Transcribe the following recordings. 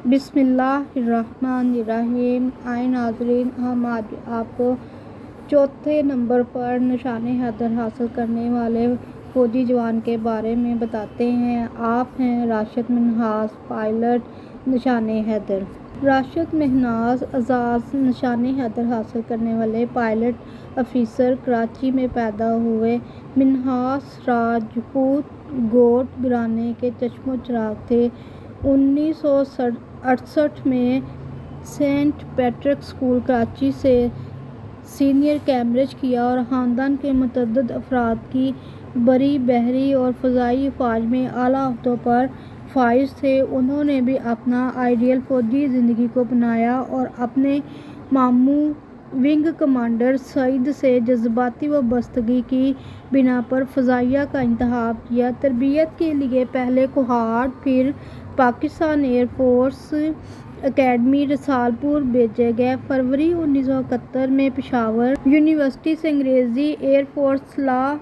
बिस्मिल्लाहिर्रहमानिर्रहीम। आए नाज़रीन, हम आज आपको चौथे नंबर पर निशाने हैदर हासिल करने वाले फ़ौजी जवान के बारे में बताते हैं। आप हैं राशिद मिन्हास, पायलट निशाने हैदर। राशिद मिन्हास एजाज़ निशाने हैदर हासिल करने वाले पायलट ऑफिसर कराची में पैदा हुए। मिन्हास राजपूत गोट घराने के चश्मो चिराग थे। 1968 में सेंट पैट्रिक स्कूल कराची से सीनियर कैम्ब्रिज किया और ख़ानदान के मुतअद्दिद अफराद की बरी, बहरी और फ़ज़ाई अफ़वाज में आला ओहदों पर फाइज थे। उन्होंने भी अपना आइडियल फ़ौजी ज़िंदगी को बनाया और अपने मामू विंग कमांडर सईद से जज्बाती वाबस्तगी की बिना पर फ़ज़ाइया का इंतखाब किया। तरबियत के लिए पहले कोहाट, फिर Pakistan air force academy Risalpur भेजे गए। फरवरी 1971 में पेशावर यूनिवर्सिटी से अंग्रेज़ी air force law,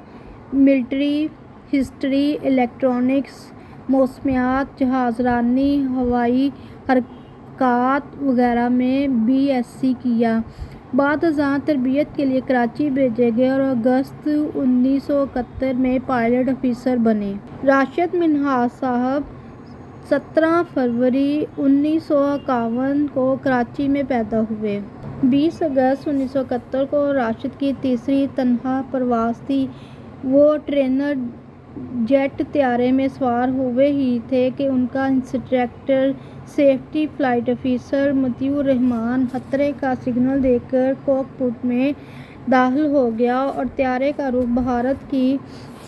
military history, electronics, मौसमियात, जहाज़रानी, हवाई हरकात वगैरह में BSc किया। बाद अज़ां तरबियत के लिए कराची भेजे गए और अगस्त 1971 में पायलट ऑफिसर बने। राशिद मिन्हास साहब 17 फरवरी 1951 को कराची में पैदा हुए। 20 अगस्त 1971 को राशिद की तीसरी तनहा परवाज़ थी। वो ट्रेनर जेट तैयारे में सवार हुए ही थे कि उनका instructor safety flight officer Motiur Rahman खतरे का सिग्नल देकर कॉकपिट में दाखिल हो गया और तैयारे का रुख भारत की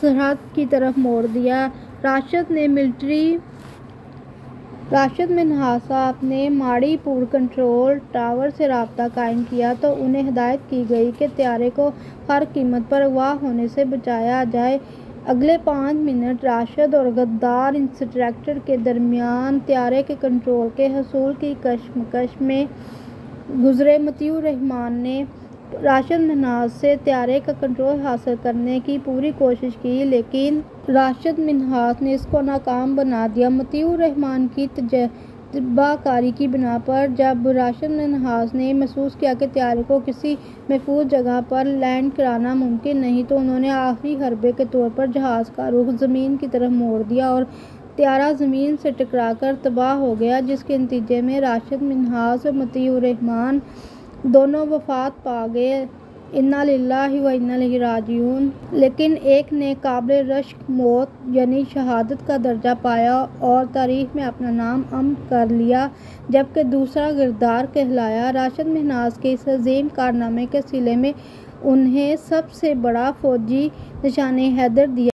सरहद की तरफ मोड़ दिया। राशिद मिन्हास साहब ने माड़ीपुर कंट्रोल टावर से राब्ता कायम किया तो उन्हें हिदायत की गई कि तैयारे को हर कीमत पर अगवा होने से बचाया जाए। अगले 5 मिनट राशिद और गद्दार इंस्ट्रक्टर के दरमियान तैयारे के कंट्रोल के हसूल की कशमकश में गुजरे। मतीउर रहमान ने राशिद मिन्हास से तैयारे का कंट्रोल हासिल करने की पूरी कोशिश की, लेकिन राशिद मिन्हास ने इसको नाकाम बना दिया। मतीउर रहमान की तजर्बाकारी की बिना पर जब राशिद मिन्हास ने महसूस किया कि तैयारे को किसी महफूज जगह पर लैंड कराना मुमकिन नहीं, तो उन्होंने आखिरी हरबे के तौर पर जहाज़ का रुख ज़मीन की तरफ मोड़ दिया और तैयारा ज़मीन से टकराकर तबाह हो गया, जिसके नतीजे में राशिद मिन्हास और मतीउर रहमान दोनों वफ़ात पा गए। इन्ना लिल्लाहि व इन्ना इलैहि राजिऊन। लेकिन एक ने काबिल रश्क मौत यानी शहादत का दर्जा पाया और तारीख़ में अपना नाम अमर कर लिया, जबकि दूसरा गिरदार कहलाया। राशिद मिन्हास के इस अजीम कारनामे के सिले में उन्हें सबसे बड़ा फ़ौजी निशाने हैदर दिया।